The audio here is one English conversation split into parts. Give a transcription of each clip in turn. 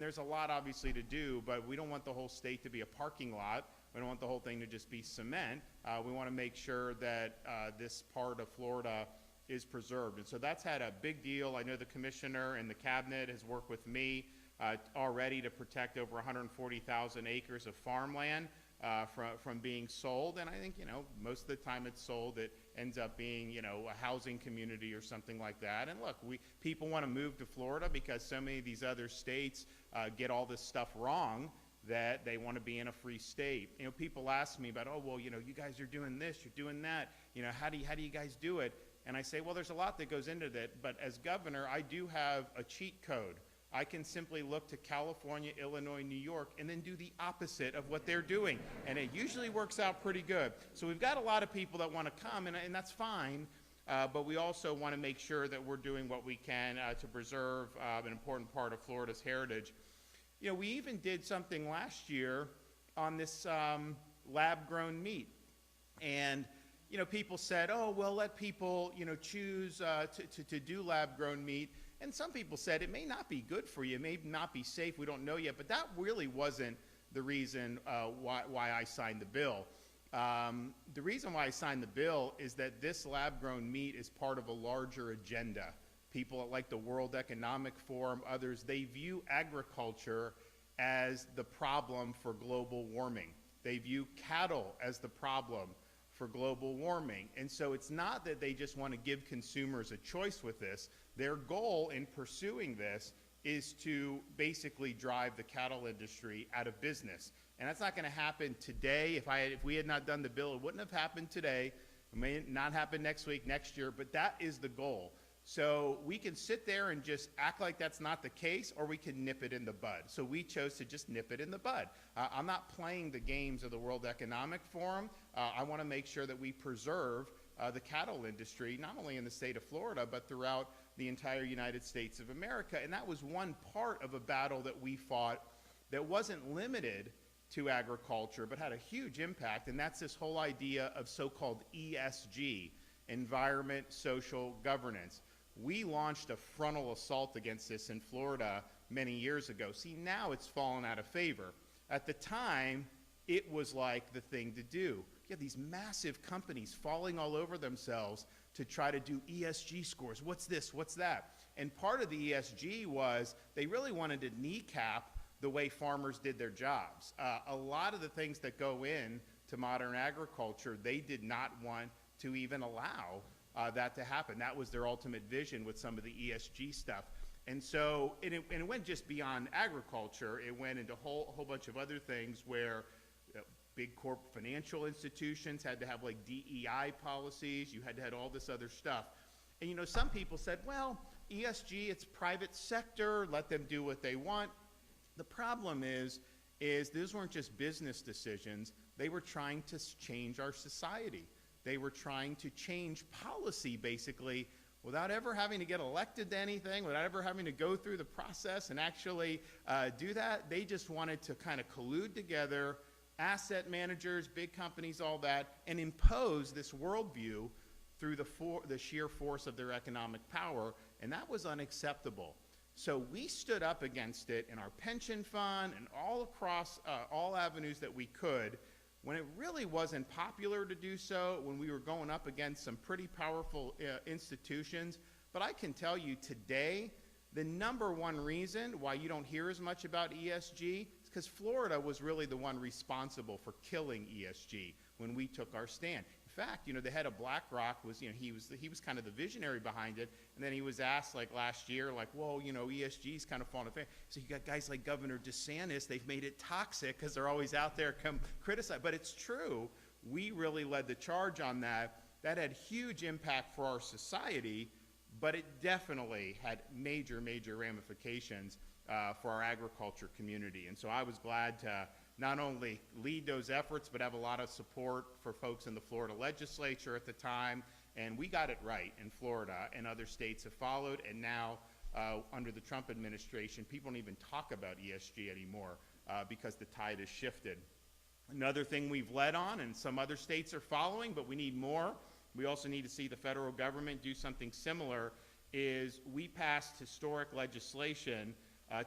There's a lot obviously to do, but we don't want the whole state to be a parking lot. We don't want the whole thing to just be cement. We want to make sure that this part of Florida is preserved. And so that's had a big deal. I know the commissioner and the cabinet has worked with me already to protect over 140,000 acres of farmland from being sold. And I think, most of the time it's sold, it ends up being, a housing community or something like that. And look, people want to move to Florida because so many of these other states get all this stuff wrong that they want to be in a free state. People ask me about, oh, well, you guys are doing this, you're doing that. How do you guys do it? And I say, well, there's a lot that goes into that. But as governor, I do have a cheat code. I can simply look to California, Illinois, New York, and then do the opposite of what they're doing. And it usually works out pretty good. So we've got a lot of people that want to come, and that's fine. But we also want to make sure that we're doing what we can to preserve an important part of Florida's heritage. We even did something last year on this lab-grown meat. And people said, oh, well, let people, choose to do lab-grown meat. And some people said it may not be good for you, it may not be safe, we don't know yet. But that really wasn't the reason why I signed the bill. The reason why I signed the bill is that this lab-grown meat is part of a larger agenda. People like the World Economic Forum, others, they view agriculture as the problem for global warming. They view cattle as the problem for global warming. And so it's not that they just want to give consumers a choice with this. Their goal in pursuing this is to basically drive the cattle industry out of business. And that's not going to happen today. If we had not done the bill, it wouldn't have happened today. It may not happen next week, next year, but that is the goal. So we can sit there and just act like that's not the case, or we can nip it in the bud. So we chose to just nip it in the bud. I'm not playing the games of the World Economic Forum. I want to make sure that we preserve the cattle industry, not only in the state of Florida, but throughout the entire United States of America. And that was one part of a battle that we fought that wasn't limited to agriculture, but had a huge impact. And that's this whole idea of so-called ESG, environment, social governance. We launched a frontal assault against this in Florida many years ago. See, now it's fallen out of favor. At the time, it was like the thing to do. You have these massive companies falling all over themselves to try to do ESG scores. What's this? What's that? And part of the ESG was they really wanted to kneecap the way farmers did their jobs. A lot of the things that go in to modern agriculture, they did not want to even allow that to happen. That was their ultimate vision with some of the ESG stuff. And so, it went just beyond agriculture. It went into a whole bunch of other things where big corporate financial institutions had to have like DEI policies. You had to have all this other stuff. And some people said, well, ESG, it's private sector, let them do what they want. The problem is these weren't just business decisions. They were trying to change our society. They were trying to change policy, basically, without ever having to get elected to anything, without ever having to go through the process and actually do that. They just wanted to kind of collude together, asset managers, big companies, all that, and impose this worldview through the sheer force of their economic power, and that was unacceptable. So we stood up against it in our pension fund and all across all avenues that we could. When it really wasn't popular to do so, when we were going up against some pretty powerful institutions. But I can tell you today, the number one reason why you don't hear as much about ESG is because Florida was really the one responsible for killing ESG when we took our stand. In fact, the head of BlackRock was, he was kind of the visionary behind it. And then he was asked like last year, like, whoa, ESG's kind of falling apart. So you got guys like Governor DeSantis, they've made it toxic because they're always out there come criticize. But it's true. We really led the charge on that. That had huge impact for our society, but it definitely had major, major ramifications for our agriculture community. And so I was glad to not only lead those efforts, but have a lot of support for folks in the Florida legislature at the time. And we got it right in Florida, and other states have followed. And now, under the Trump administration, people don't even talk about ESG anymore because the tide has shifted. Another thing we've led on, and some other states are following, but we need more. We also need to see the federal government do something similar, is we passed historic legislation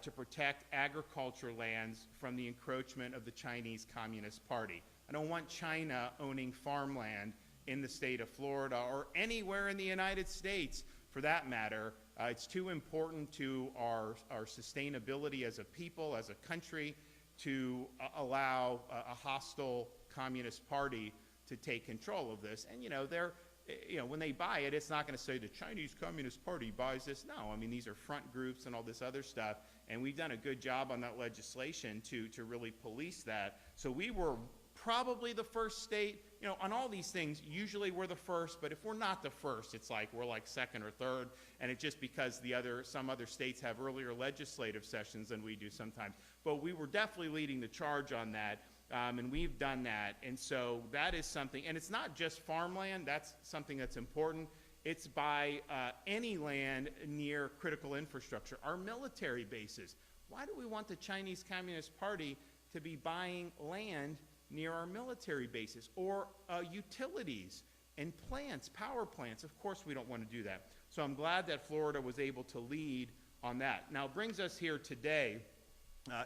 to protect agriculture lands from the encroachment of the Chinese Communist Party. I don't want China owning farmland in the state of Florida or anywhere in the United States for that matter. It's too important to our sustainability as a people, as a country, to allow a hostile Communist Party to take control of this. And when they buy it, it's not going to say the Chinese Communist Party buys this. No, I mean, these are front groups and all this other stuff. And we've done a good job on that legislation to really police that. So we were probably the first state, on all these things, usually we're the first, but if we're not the first, it's like we're like second or third, and it's just because some other states have earlier legislative sessions than we do sometimes. But we were definitely leading the charge on that, and we've done that, and so that is something, and it's not just farmland, that's something that's important. It's by any land near critical infrastructure. Our military bases. Why do we want the Chinese Communist Party to be buying land near our military bases, or utilities and plants, power plants? Of course we don't want to do that. So I'm glad that Florida was able to lead on that. Now it brings us here today.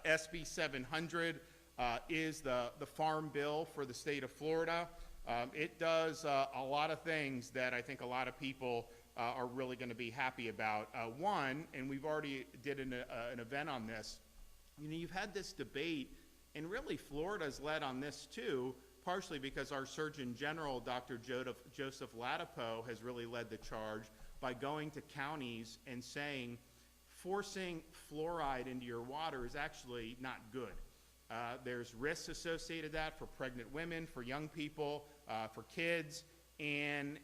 SB 700 is the farm bill for the state of Florida. It does a lot of things that I think a lot of people are really going to be happy about. One, and we've already did an event on this, you've had this debate. And really, Florida's led on this too, partially because our Surgeon General, Dr. Joseph Ladapo, has really led the charge by going to counties and saying forcing fluoride into your water is actually not good. There's risks associated with that for pregnant women, for young people, for kids. And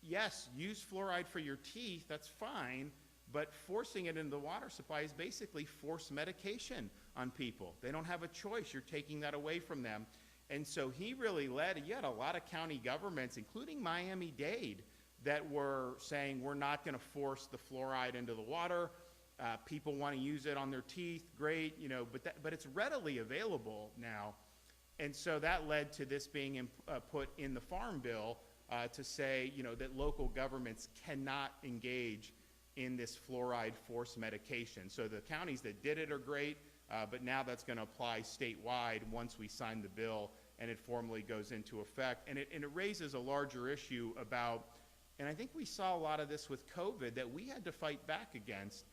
yes, use fluoride for your teeth, that's fine. But forcing it into the water supply is basically forced medication on people. They don't have a choice. You're taking that away from them. And so he really led, you had a lot of county governments, including Miami-Dade, that were saying we're not going to force the fluoride into the water. People want to use it on their teeth, great, but it's readily available now. And so that led to this being put in the Farm Bill to say, that local governments cannot engage in this fluoride forced medication. So the counties that did it are great, but now that's going to apply statewide once we sign the bill and it formally goes into effect. And it raises a larger issue about, and I think we saw a lot of this with COVID that we had to fight back against.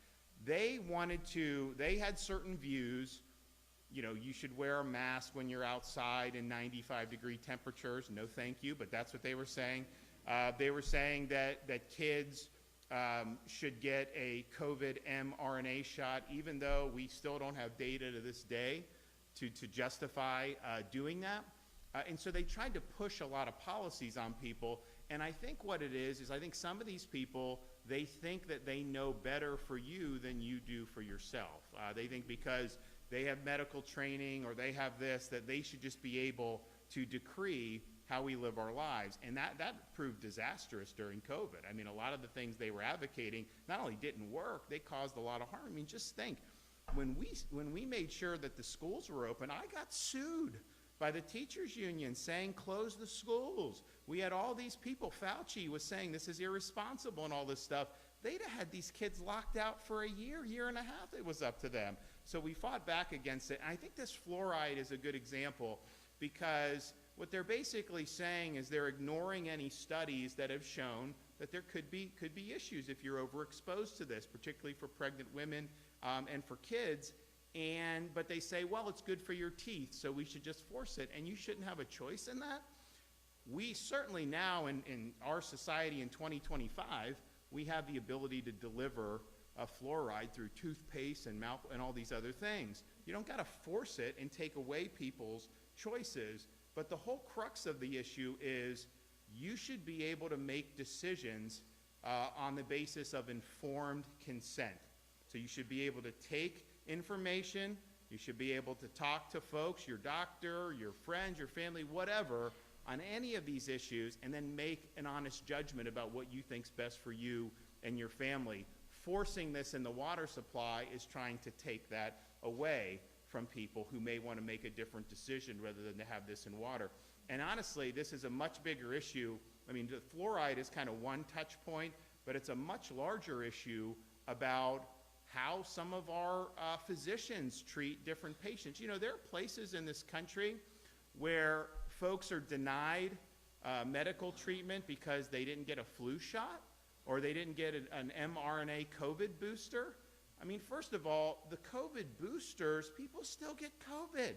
They had certain views, you should wear a mask when you're outside in 95-degree temperatures. No thank you, but that's what they were saying. They were saying that kids should get a COVID mRNA shot, even though we still don't have data to this day to justify doing that. And so they tried to push a lot of policies on people. And I think what it is I think some of these people, they think that they know better for you than you do for yourself. They think because they have medical training or they have this, that they should just be able to decree how we live our lives. And that proved disastrous during COVID. I mean, a lot of the things they were advocating not only didn't work, they caused a lot of harm. I mean, just think, when we made sure that the schools were open, I got sued by the teachers union saying close the schools. We had all these people, Fauci was saying this is irresponsible and all this stuff. They'd have had these kids locked out for a year and a half. It was up to them. So we fought back against it. And I think this fluoride is a good example, because what they're basically saying is they're ignoring any studies that have shown that there could be issues if you're overexposed to this, particularly for pregnant women and for kids. But they say, well, it's good for your teeth, so we should just force it, and you shouldn't have a choice in that. We certainly now in our society in 2025, we have the ability to deliver fluoride through toothpaste and mouth and all these other things. You don't got to force it and take away people's choices. But the whole crux of the issue is you should be able to make decisions on the basis of informed consent. So you should be able to take information, you should be able to talk to folks, your doctor, your friends, your family, whatever, on any of these issues, and then make an honest judgment about what you think's best for you and your family. Forcing this in the water supply is trying to take that away from people who may want to make a different decision rather than to have this in water. And honestly, this is a much bigger issue. I mean, the fluoride is kind of one touch point, but it's a much larger issue about how some of our physicians treat different patients. You know, there are places in this country where folks are denied medical treatment because they didn't get a flu shot or they didn't get an mRNA COVID booster. I mean, first of all, the COVID boosters, people still get COVID.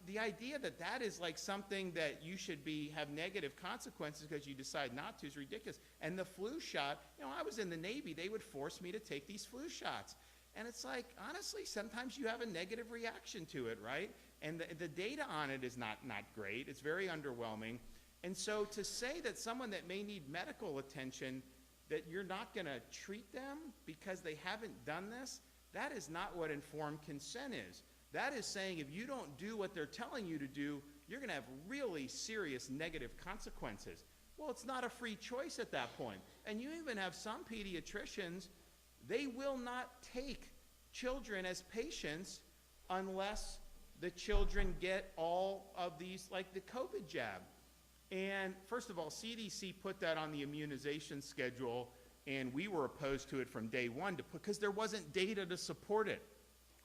The idea that that is like something that you should have negative consequences because you decide not to is ridiculous. And the flu shot, you know, I was in the Navy, they would force me to take these flu shots. And it's like, honestly, sometimes you have a negative reaction to it, right? And the data on it is not great. It's very underwhelming. And so to say that someone that may need medical attention, that you're not going to treat them because they haven't done this, that is not what informed consent is. That is saying if you don't do what they're telling you to do, you're going to have really serious negative consequences. Well, it's not a free choice at that point. And you even have some pediatricians, they will not take children as patients unless the children get all of these, like the COVID jab. And first of all, CDC put that on the immunization schedule, and we were opposed to it from day one because there wasn't data to support it.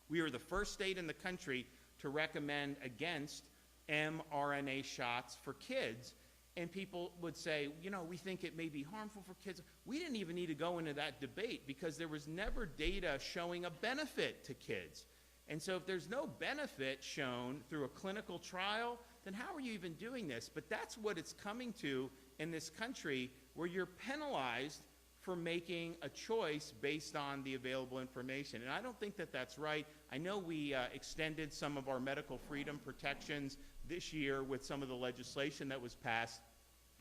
We were the first state in the country to recommend against mRNA shots for kids. And people would say, you know, we think it may be harmful for kids. We didn't even need to go into that debate because there was never data showing a benefit to kids. And so if there's no benefit shown through a clinical trial, then how are you even doing this? But that's what it's coming to in this country, where you're penalized for making a choice based on the available information. And I don't think that that's right. I know we extended some of our medical freedom protections this year with some of the legislation that was passed.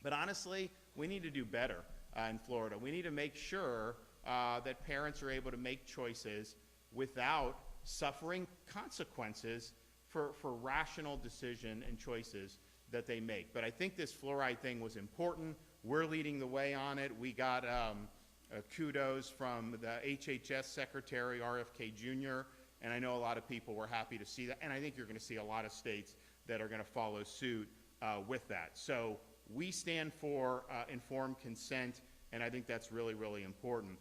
But honestly, we need to do better in Florida. We need to make sure that parents are able to make choices without suffering consequences for rational decision and choices that they make. But I think this fluoride thing was important. We're leading the way on it. We got kudos from the HHS Secretary, RFK Jr., and I know a lot of people were happy to see that. And I think you're going to see a lot of states that are going to follow suit with that. So we stand for informed consent, and I think that's really, really important.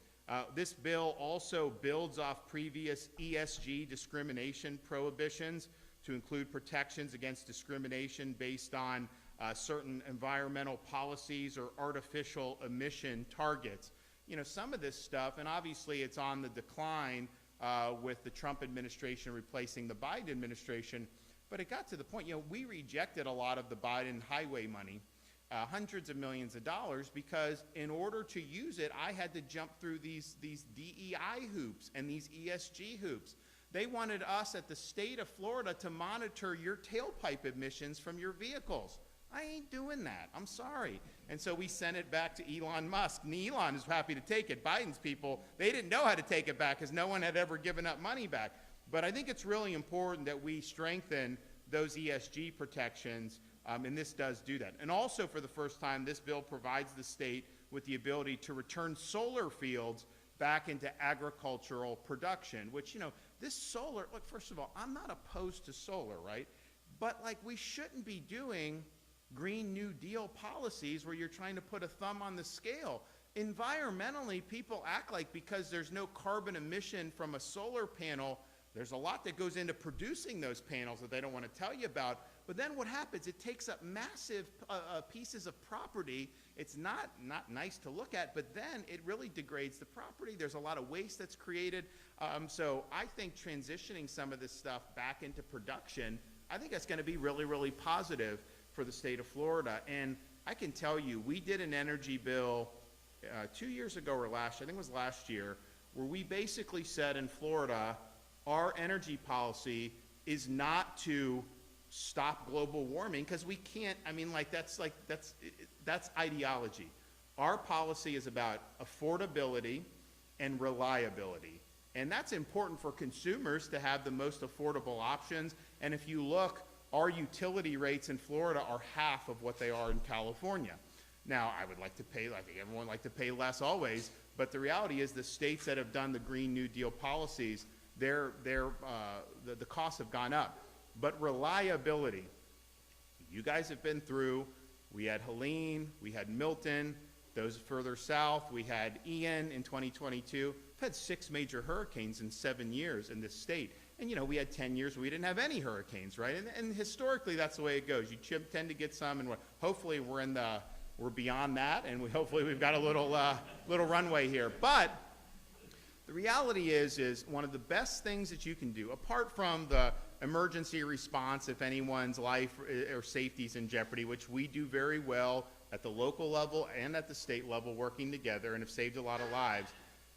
This bill also builds off previous ESG discrimination prohibitions to include protections against discrimination based on certain environmental policies or artificial emission targets. You know, some of this stuff, and obviously it's on the decline with the Trump administration replacing the Biden administration, but it got to the point, you know, we rejected a lot of the Biden highway money, hundreds of millions of dollars, because in order to use it, I had to jump through these DEI hoops and these ESG hoops. They wanted us at the state of Florida to monitor your tailpipe emissions from your vehicles. I ain't doing that. I'm sorry. And so we sent it back to Elon Musk. And Elon is happy to take it. Biden's people, they didn't know how to take it back because no one had ever given up money back. But I think it's really important that we strengthen those ESG protections, and this does do that. And also, for the first time, this bill provides the state with the ability to return solar fields back into agricultural production, which, you know, this solar, look, first of all, I'm not opposed to solar, right? But, like, we shouldn't be doing Green New Deal policies where you're trying to put a thumb on the scale. Environmentally, people act like because there's no carbon emission from a solar panel, there's a lot that goes into producing those panels that they don't want to tell you about. But then what happens? It takes up massive pieces of property. It's not nice to look at, but then it really degrades the property. There's a lot of waste that's created. So I think transitioning some of this stuff back into production, I think that's going to be really, really positive for the state of Florida. And I can tell you, we did an energy bill 2 years ago or I think it was last year, where we basically said in Florida, our energy policy is not to stop global warming, because we can't, I mean, that's ideology. Our policy is about affordability and reliability. And that's important for consumers to have the most affordable options. And if you look, our utility rates in Florida are half of what they are in California. Now, I would like to pay, I think everyone would like to pay less always, but the reality is the states that have done the Green New Deal policies, the costs have gone up. But reliability, you guys have been through, we had Helene, we had Milton, Those further south, we had Ian in 2022. We've had 6 major hurricanes in 7 years in this state. And, you know, we had 10 years where we didn't have any hurricanes, right? And historically, that's the way it goes. You tend to get some, and hopefully we're beyond that, and hopefully we've got a little runway here. But the reality is one of the best things that you can do, apart from the emergency response if anyone's life or safety is in jeopardy, which we do very well at the local level and at the state level working together and have saved a lot of lives.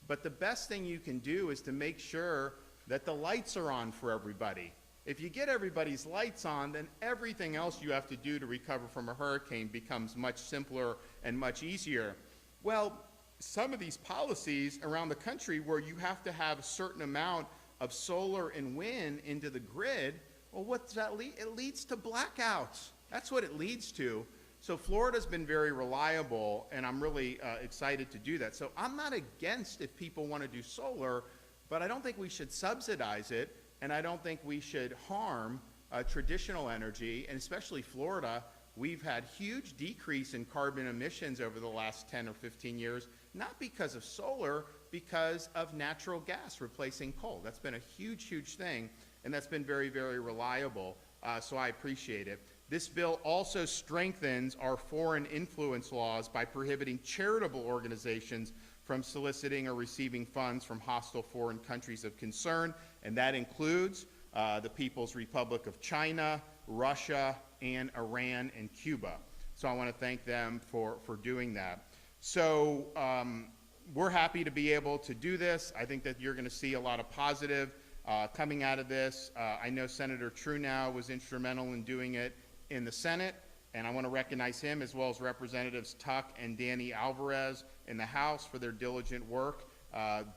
But the best thing you can do is to make sure that the lights are on for everybody. If you get everybody's lights on, then everything else you have to do to recover from a hurricane becomes much simpler and much easier. Well, some of these policies around the country where you have to have a certain amount of solar and wind into the grid, well, what's that lead? It leads to blackouts. That's what it leads to. So Florida's been very reliable, and I'm really excited to do that. So I'm not against if people want to do solar, but I don't think we should subsidize it, and I don't think we should harm traditional energy, and especially Florida. We've had huge decrease in carbon emissions over the last 10 or 15 years, not because of solar, because of natural gas replacing coal. That's been a huge, huge thing, and that's been very, very reliable, so I appreciate it. This bill also strengthens our foreign influence laws by prohibiting charitable organizations from soliciting or receiving funds from hostile foreign countries of concern, and that includes the People's Republic of China, Russia, and Iran and Cuba. So I want to thank them for doing that. So we're happy to be able to do this. I think that you're going to see a lot of positive coming out of this. I know Senator Truenow was instrumental in doing it in the Senate, and I want to recognize him as well as Representatives Tuck and Danny Alvarez in the House for their diligent work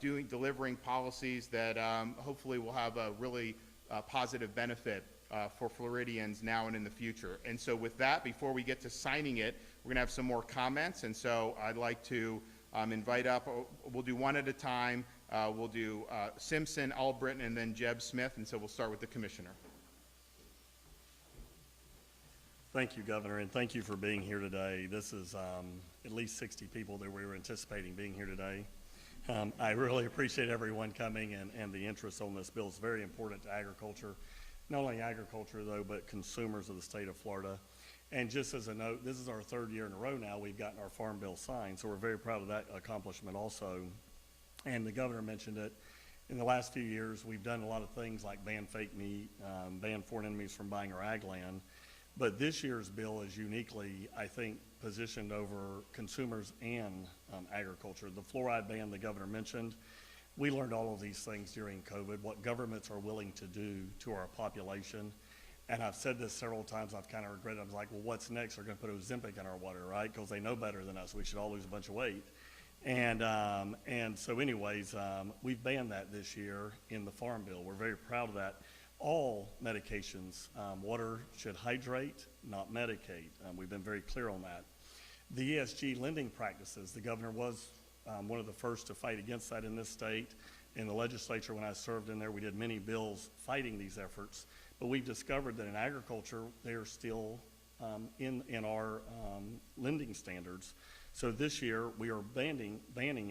delivering policies that hopefully will have a really positive benefit for Floridians now and in the future. And so with that, before we get to signing it, we're going to have some more comments, and so I'd like to invite up, we'll do one at a time. We'll do Simpson, Albritton, and then Jeb Smith, and so we'll start with the Commissioner. Thank you, Governor, and thank you for being here today. This is at least 60 people that we were anticipating being here today. I really appreciate everyone coming and the interest on this bill. It's very important to agriculture, not only agriculture though, but consumers of the state of Florida. And just as a note, this is our 3rd year in a row now we've gotten our Farm Bill signed, so we're very proud of that accomplishment also. And the Governor mentioned it. In the last few years, we've done a lot of things like ban fake meat, ban foreign enemies from buying our ag land. But this year's bill is uniquely, I think, positioned over consumers and agriculture. The fluoride ban the Governor mentioned, we learned all of these things during COVID, what governments are willing to do to our population. And I've said this several times, I've kind of regretted it. I was like, well, what's next? They're going to put Ozempic in our water, right? Because they know better than us. We should all lose a bunch of weight. And so anyways, we've banned that this year in the Farm Bill. We're very proud of that. All medications, water should hydrate, not medicate. We've been very clear on that. The ESG lending practices, the Governor was one of the first to fight against that in this state. In the legislature, when I served in there, we did many bills fighting these efforts. But we've discovered that in agriculture, they're still in our lending standards. So this year, we are banning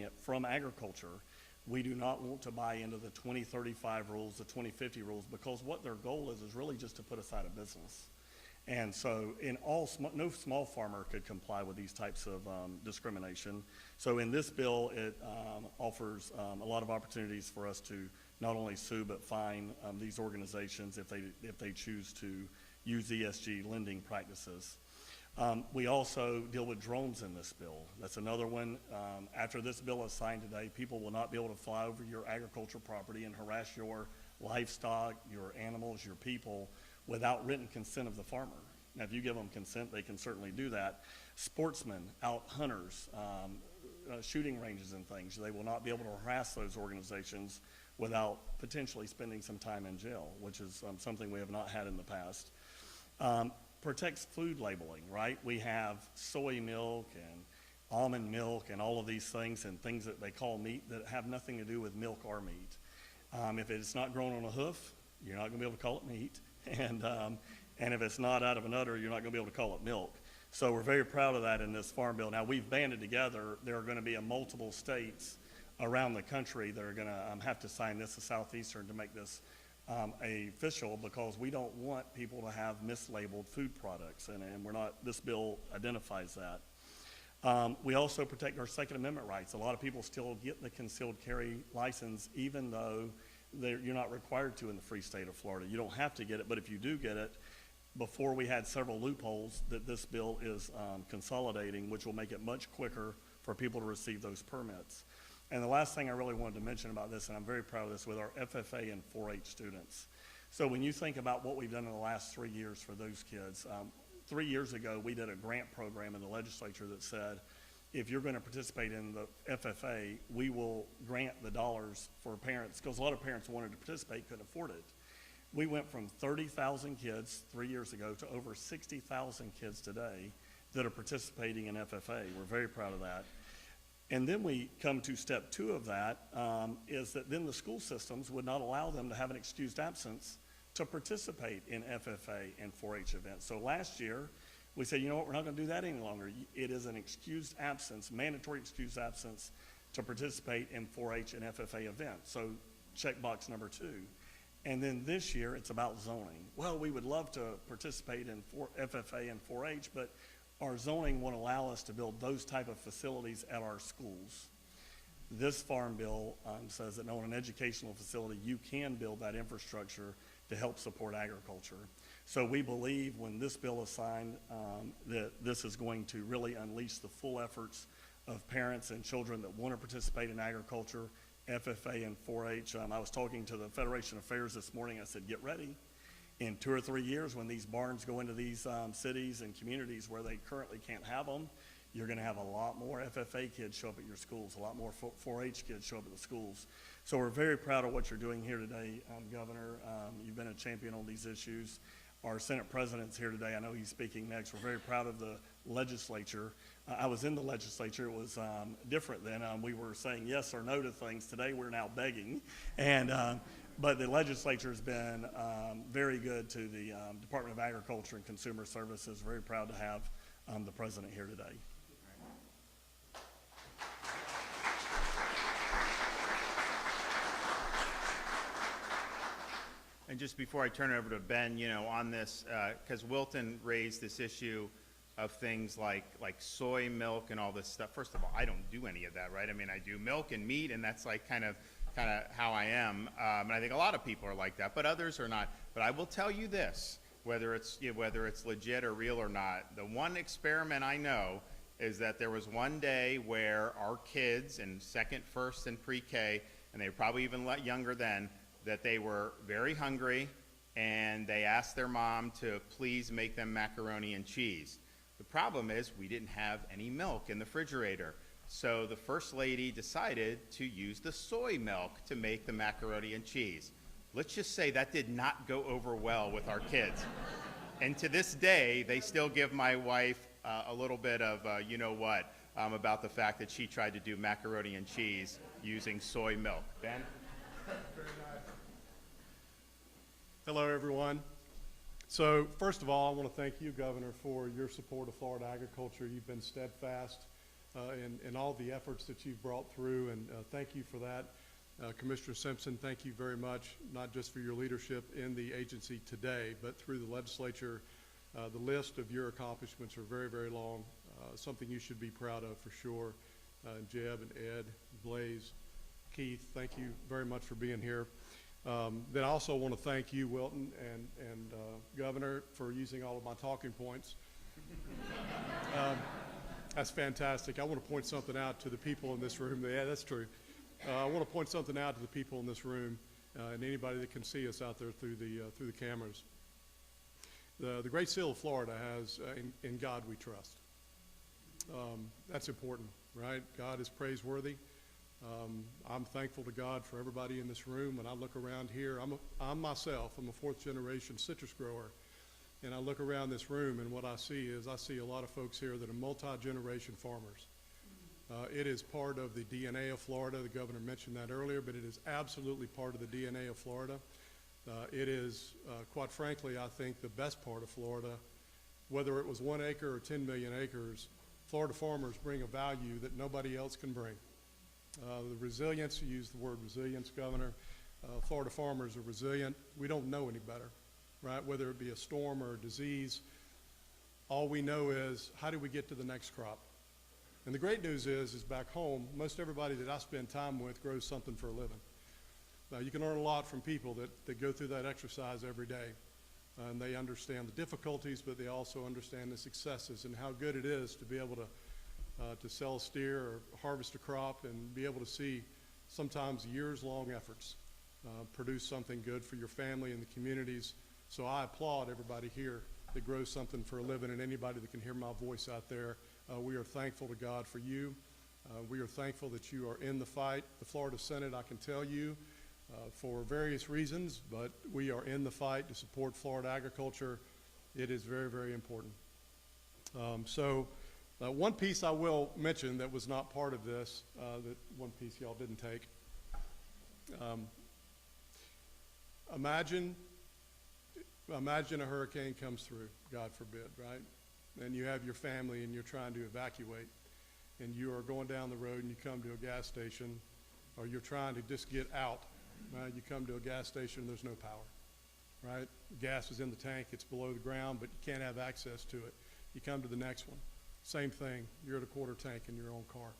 it from agriculture. We do not want to buy into the 2035 rules, the 2050 rules, because what their goal is really just to put us out of business. And so no small farmer could comply with these types of discrimination. So in this bill, it offers a lot of opportunities for us to not only sue but fine these organizations if they choose to use ESG lending practices. We also deal with drones in this bill. That's another one. After this bill is signed today, people will not be able to fly over your agricultural property and harass your livestock, your animals, your people without written consent of the farmer. Now, if you give them consent, they can certainly do that. Sportsmen, hunters, shooting ranges and things, they will not be able to harass those organizations without potentially spending some time in jail, which is something we have not had in the past. Protects food labeling, right? We have soy milk and almond milk and all of these things and things that they call meat that have nothing to do with milk or meat. If it's not grown on a hoof, you're not going to be able to call it meat. And if it's not out of an udder, you're not going to be able to call it milk. So we're very proud of that in this farm bill. Now, we've banded together. There are going to be multiple states around the country that are going to have to sign this, the Southeastern, to make this official, because we don't want people to have mislabeled food products, and we're not, this bill identifies that. We also protect our Second Amendment rights. A lot of people still get the concealed carry license, even though you're not required to in the free state of Florida. You don't have to get it, but if you do get it, before we had several loopholes that this bill is consolidating, which will make it much quicker for people to receive those permits. And the last thing I really wanted to mention about this, and I'm very proud of this, with our FFA and 4-H students. So when you think about what we've done in the last 3 years for those kids, 3 years ago we did a grant program in the legislature that said, if you're going to participate in the FFA, we will grant the dollars for parents, because a lot of parents wanted to participate, couldn't afford it. We went from 30,000 kids 3 years ago to over 60,000 kids today that are participating in FFA. We're very proud of that. And then we come to step 2 of that, is that then the school systems would not allow them to have an excused absence to participate in FFA and 4-H events. So last year, we said, you know what, we're not going to do that any longer. It is an excused absence, mandatory excused absence, to participate in 4-H and FFA events. So checkbox number 2. And then this year, it's about zoning. Well, we would love to participate in FFA and 4-H, but our zoning won't allow us to build those type of facilities at our schools. This farm bill says that no, in an educational facility, you can build that infrastructure to help support agriculture. So we believe when this bill is signed, that this is going to really unleash the full efforts of parents and children that want to participate in agriculture, FFA and 4-H. I was talking to the Federation of Fairs this morning. I said, get ready. In 2 or 3 years, when these barns go into these cities and communities where they currently can't have them, you're going to have a lot more FFA kids show up at your schools, a lot more 4-H kids show up at the schools. So we're very proud of what you're doing here today, Governor. You've been a champion on these issues. Our Senate President's here today. I know he's speaking next. We're very proud of the legislature. I was in the legislature. It was different then. We were saying yes or no to things. Today we're now begging. And but the legislature has been very good to the Department of Agriculture and Consumer Services. Very proud to have the President here today. And just before I turn it over to Ben, you know, on this, because Wilton raised this issue of things like soy milk and all this stuff. First of all, I don't do any of that, right? I mean, I do milk and meat, and that's like kind of how I am. And I think a lot of people are like that, but others are not. But I will tell you this, whether it's legit or real or not, the one experiment I know is that there was one day where our kids in second, first, and pre-K, and they were probably even younger then, that they were very hungry, and they asked their mom to please make them macaroni and cheese. The problem is we didn't have any milk in the refrigerator. So the First Lady decided to use the soy milk to make the macaroni and cheese. Let's just say that did not go over well with our kids. And to this day, they still give my wife a little bit of you know what about the fact that she tried to do macaroni and cheese using soy milk. Ben? Very nice. Hello, everyone. So, first of all, I want to thank you, Governor, for your support of Florida agriculture. You've been steadfast in all the efforts that you've brought through, and thank you for that. Commissioner Simpson, thank you very much, not just for your leadership in the agency today, but through the legislature. The list of your accomplishments are very, very long, something you should be proud of for sure. Jeb and Ed, Blaze, Keith, thank you very much for being here. Then I also want to thank you, Wilton, and Governor, for using all of my talking points. That's fantastic. I want to point something out to the people in this room. Yeah, that's true. I want to point something out to the people in this room and anybody that can see us out there through the cameras. The Great Seal of Florida has, in God we trust. That's important, right? God is praiseworthy. I'm thankful to God for everybody in this room. When I look around here, I'm myself, I'm a fourth generation citrus grower, and I look around this room and what I see is I see a lot of folks here that are multi-generation farmers. It is part of the DNA of Florida. The governor mentioned that earlier, but it is absolutely part of the DNA of Florida. It is, quite frankly, I think the best part of Florida whether it was 1 acre or 10 million acres, Florida farmers bring a value that nobody else can bring. The resilience, you used the word resilience, Governor. Florida farmers are resilient. We don't know any better, right? Whether it be a storm or a disease, all we know is how do we get to the next crop? And the great news is back home, most everybody that I spend time with grows something for a living. You can learn a lot from people that go through that exercise every day. And they understand the difficulties, but they also understand the successes and how good it is to be able to sell a steer or harvest a crop and be able to see sometimes years-long efforts produce something good for your family and the communities. So I applaud everybody here that grows something for a living, and anybody that can hear my voice out there. We are thankful to God for you. We are thankful that you are in the fight. The Florida Senate, I can tell you, for various reasons, but we are in the fight to support Florida agriculture. It is very, very important. One piece I will mention that was not part of this, that one piece y'all didn't take. Imagine a hurricane comes through, God forbid, right? And you have your family and you're trying to evacuate, and you are going down the road and you come to a gas station, or you're trying to just get out. Right? You come to a gas station, there's no power, right? Gas is in the tank, it's below the ground, but you can't have access to it. You come to the next one, same thing, you're at a quarter tank in your own car.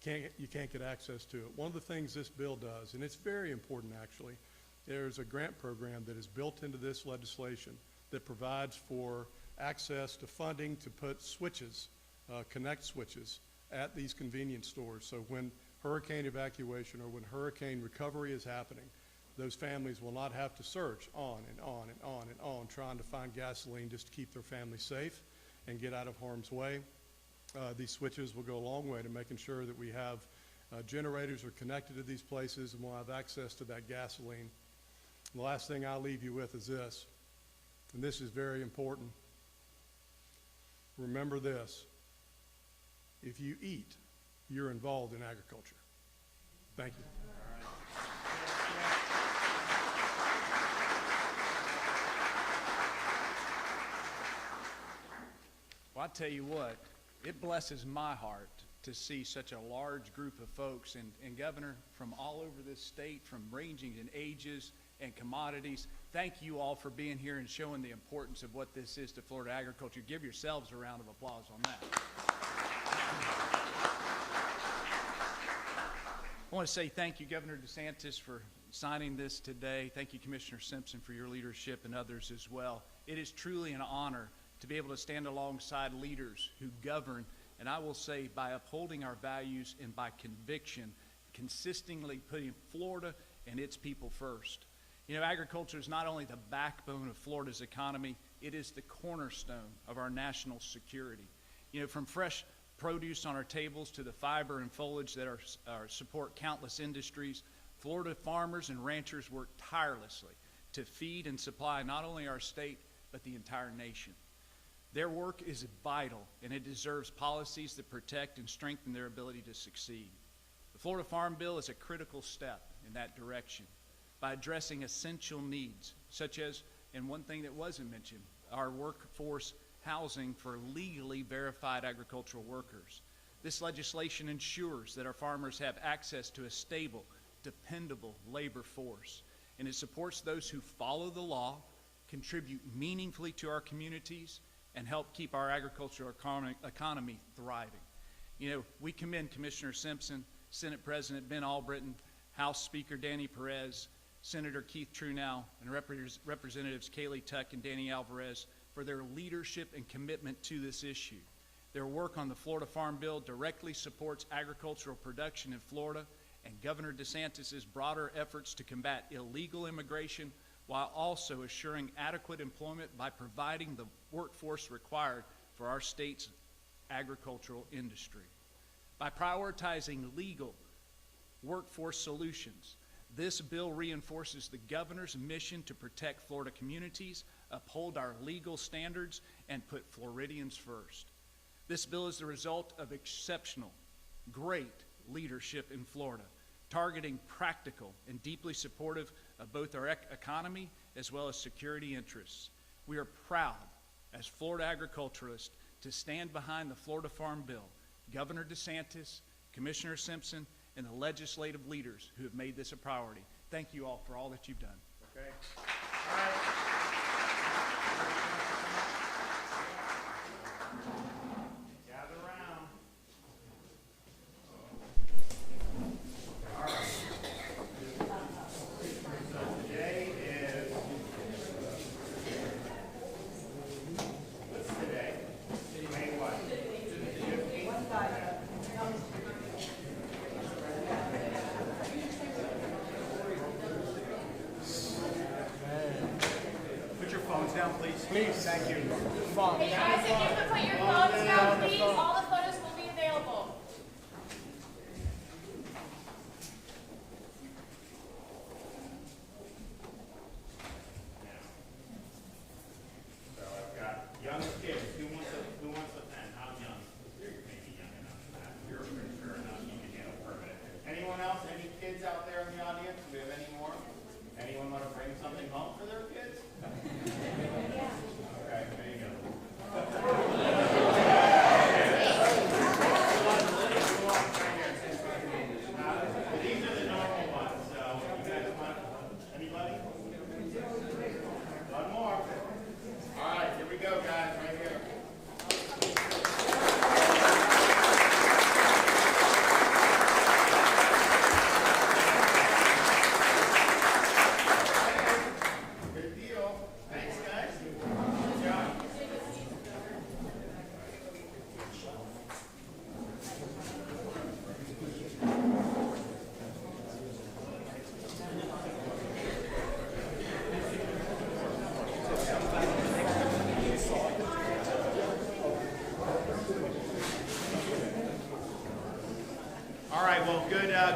You can't get access to it. One of the things this bill does, and it's very important actually, there's a grant program that is built into this legislation that provides for access to funding to put switches, connect switches at these convenience stores. So when hurricane evacuation or when hurricane recovery is happening, those families will not have to search on and on and on and on trying to find gasoline just to keep their family safe and get out of harm's way. These switches will go a long way to making sure that we have generators are connected to these places and we'll have access to that gasoline. And the last thing I'll leave you with is this, and this is very important. Remember this: if you eat, you're involved in agriculture. Thank you. Well, I tell you what, it blesses my heart to see such a large group of folks, and Governor, from all over this state, from ranging in ages and commodities. Thank you all for being here and showing the importance of what this is to Florida agriculture. Give yourselves a round of applause on that. I want to say thank you, Governor DeSantis, for signing this today. Thank you, Commissioner Simpson, for your leadership, and others as well. It is truly an honor to be able to stand alongside leaders who govern, and I will say by upholding our values and by conviction, consistently putting Florida and its people first. You know, agriculture is not only the backbone of Florida's economy, it is the cornerstone of our national security. You know, from fresh produce on our tables to the fiber and foliage that support countless industries, Florida farmers and ranchers work tirelessly to feed and supply not only our state, but the entire nation. Their work is vital, and it deserves policies that protect and strengthen their ability to succeed. The Florida Farm Bill is a critical step in that direction by addressing essential needs, such as, and one thing that wasn't mentioned, our workforce housing for legally verified agricultural workers. This legislation ensures that our farmers have access to a stable, dependable labor force, and it supports those who follow the law, contribute meaningfully to our communities, and help keep our agricultural economy thriving. You know, we commend Commissioner Simpson, Senate President Ben Albritton, House Speaker Danny Perez, Senator Keith Trunow, and Representatives Kaylee Tuck and Danny Alvarez for their leadership and commitment to this issue. Their work on the Florida Farm Bill directly supports agricultural production in Florida, and Governor DeSantis' broader efforts to combat illegal immigration while also assuring adequate employment by providing the workforce required for our state's agricultural industry. By prioritizing legal workforce solutions, this bill reinforces the governor's mission to protect Florida communities, uphold our legal standards, and put Floridians first. This bill is the result of exceptional, great leadership in Florida, targeting practical and deeply supportive of both our economy as well as security interests. We are proud as Florida agriculturalists to stand behind the Florida Farm Bill, Governor DeSantis, Commissioner Simpson, and the legislative leaders who have made this a priority. Thank you all for all that you've done. Okay. All right. Gather around. All right. So today is, what's today? May what? 15th? Put your phones down, please. Please. Thank you. Hey guys, if you could put your phones down, please, all the photos will be available. So I've got young kids. Who wants a pen? How young? You're maybe young enough for that. You're pretty sure enough you can handle permanent. Anyone else? Any kids out there in the audience? Do we have any more? Anyone want to bring something home for their kids? Okay, there you go. These are the normal ones, so you guys want, anybody? One more. All right, here we go, guys, right here. Good deal. Thanks, guys. Good job. All right, well,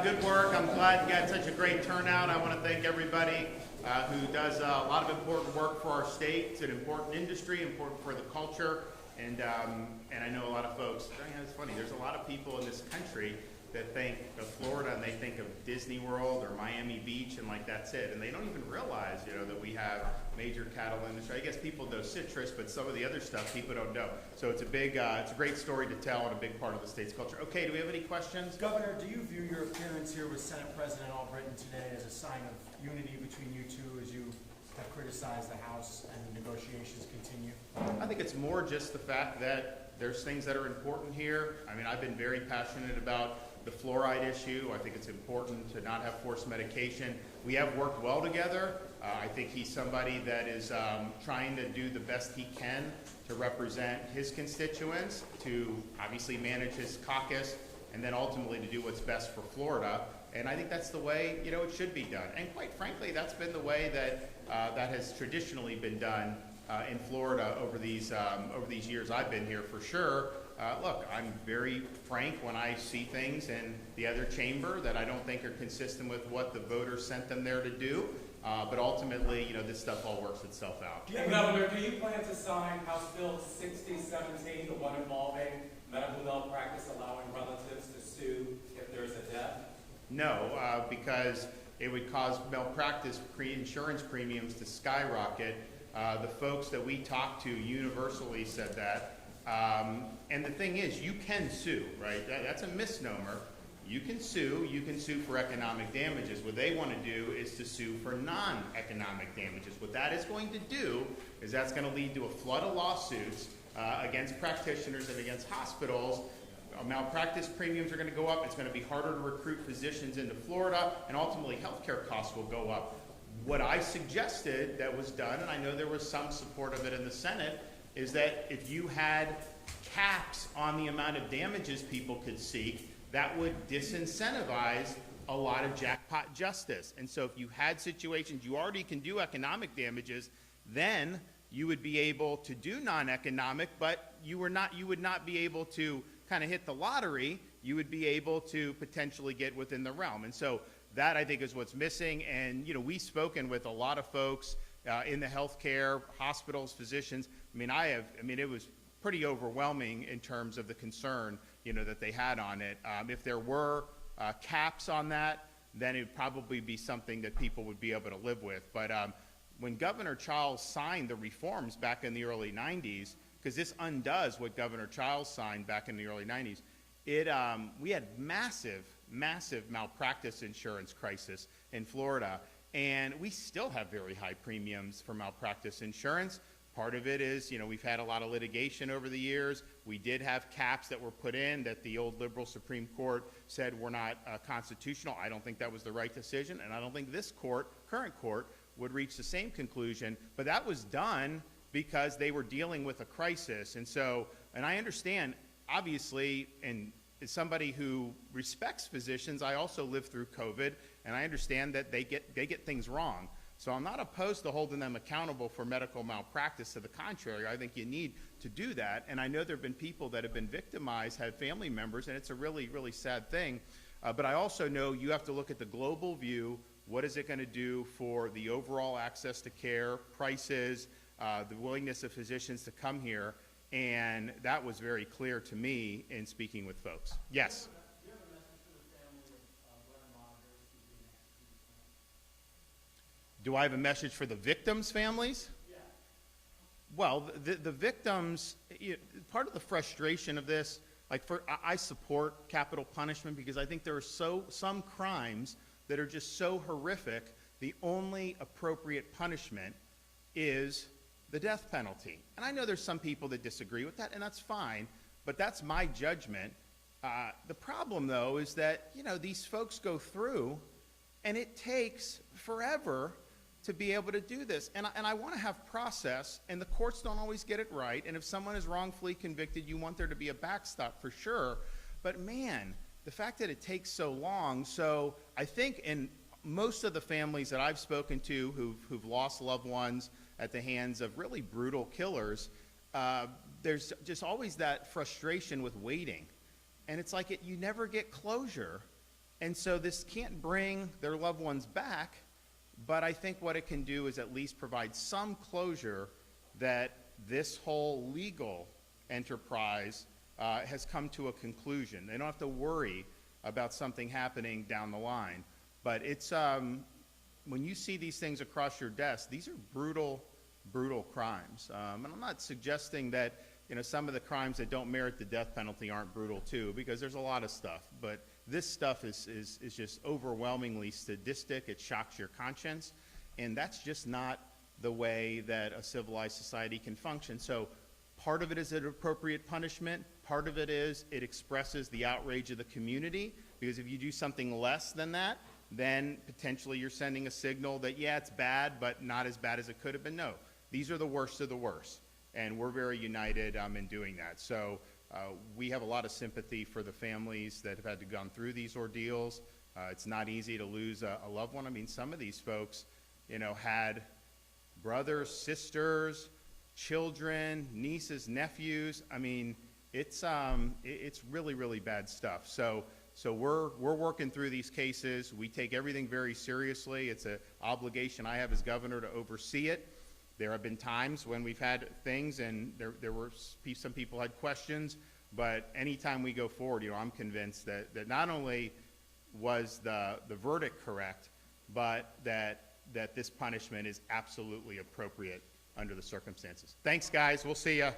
good work. I'm glad you got such a great turnout. I want to thank everybody who does a lot of important work for our state. It's an important industry, important for the culture, and I know a lot of folks. It's funny. There's a lot of people in this country that think of Florida and they think of Disney World or Miami Beach and like that's it, and they don't even realize, that we have major cattle industry. I guess people know citrus, but some of the other stuff people don't know. So it's a big, it's a great story to tell and a big part of the state's culture. Okay, do we have any questions? Governor, do you view your appearance here with Senate President Albritton today as a sign of unity between you two as you have criticized the House and the negotiations continue? I think it's more just the fact that there's things that are important here. I mean, I've been very passionate about the fluoride issue. I think it's important to not have forced medication. We have worked well together. I think he's somebody that is trying to do the best he can to represent his constituents, to obviously manage his caucus, and then ultimately to do what's best for Florida. And I think that's the way, it should be done. And quite frankly, that's been the way that that has traditionally been done in Florida over these years I've been here, for sure. Look, I'm very frank when I see things in the other chamber that I don't think are consistent with what the voters sent them there to do. But ultimately, this stuff all works itself out. Governor, do you plan to sign House Bill 6017, the one involving medical malpractice, allowing relatives to sue if there's a death? No, because it would cause malpractice insurance premiums to skyrocket. The folks that we talked to universally said that. And the thing is, you can sue, right? That's a misnomer. You can sue for economic damages. What they want to do is to sue for non-economic damages. What that is going to do is that's going to lead to a flood of lawsuits against practitioners and against hospitals. Malpractice premiums are going to go up. It's going to be harder to recruit physicians into Florida, and ultimately healthcare costs will go up. What I suggested that was done, and I know there was some support of it in the Senate, is that if you had caps on the amount of damages people could seek, that would disincentivize a lot of jackpot justice. And so if you had situations, you already can do economic damages, then you would be able to do non-economic, but you would not be able to kind of hit the lottery. You would be able to potentially get within the realm. And so that, I think, is what's missing. And, we've spoken with a lot of folks in the healthcare, hospitals, physicians. It was pretty overwhelming in terms of the concern, that they had on it. If there were caps on that, then it would probably be something that people would be able to live with. But when Governor Childs signed the reforms back in the early 90s, because this undoes what Governor Childs signed back in the early 90s, we had massive malpractice insurance crisis in Florida, and we still have very high premiums for malpractice insurance. Part of it is, we've had a lot of litigation over the years. We did have caps that were put in that the old liberal Supreme Court said were not constitutional. I don't think that was the right decision, and I don't think this current court, would reach the same conclusion, but that was done because they were dealing with a crisis. And I understand, obviously, and as somebody who respects physicians, I also lived through COVID, and I understand that they get things wrong. So I'm not opposed to holding them accountable for medical malpractice. To the contrary, I think you need to do that. And I know there have been people that have been victimized, had family members, and it's a really, really sad thing. But I also know you have to look at the global view. What is it going to do for the overall access to care, prices, the willingness of physicians to come here? And that was very clear to me in speaking with folks. Yes? Do you have a message for the family of Glenn Rogers who's being executed? Do I have a message for the victims' families? Yeah. Well, the victims, part of the frustration of this, I support capital punishment because I think there are some crimes that are just so horrific, the only appropriate punishment is the death penalty. And I know there's some people that disagree with that, and that's fine, but that's my judgment. The problem, though, is that, these folks go through, and it takes forever to be able to do this. And I want to have process, and the courts don't always get it right, and if someone is wrongfully convicted, you want there to be a backstop for sure. But man, the fact that it takes so long, so I think in most of the families that I've spoken to who've lost loved ones at the hands of really brutal killers, there's just always that frustration with waiting. And it's like you never get closure. And so this can't bring their loved ones back, but I think what it can do is at least provide some closure that this whole legal enterprise has come to a conclusion. They don't have to worry about something happening down the line. But it's, when you see these things across your desk, these are brutal, brutal crimes. And I'm not suggesting that, some of the crimes that don't merit the death penalty aren't brutal too, because there's a lot of stuff. But this stuff is just overwhelmingly sadistic. It shocks your conscience. And that's just not the way that a civilized society can function. So part of it is an appropriate punishment. Part of it is it expresses the outrage of the community, because if you do something less than that, then potentially you're sending a signal that, yeah, it's bad, but not as bad as it could have been. No, these are the worst of the worst, and we're very united in doing that. So we have a lot of sympathy for the families that have had to go through these ordeals. It's not easy to lose a loved one. I mean, some of these folks, had brothers, sisters, children, nieces, nephews. I mean, it's really, really bad stuff. So we're working through these cases. We take everything very seriously. It's an obligation I have as governor to oversee it. There have been times when we've had things, and there were some people had questions, but anytime we go forward, I'm convinced that not only was the verdict correct, but that this punishment is absolutely appropriate under the circumstances. Thanks, guys. We'll see ya.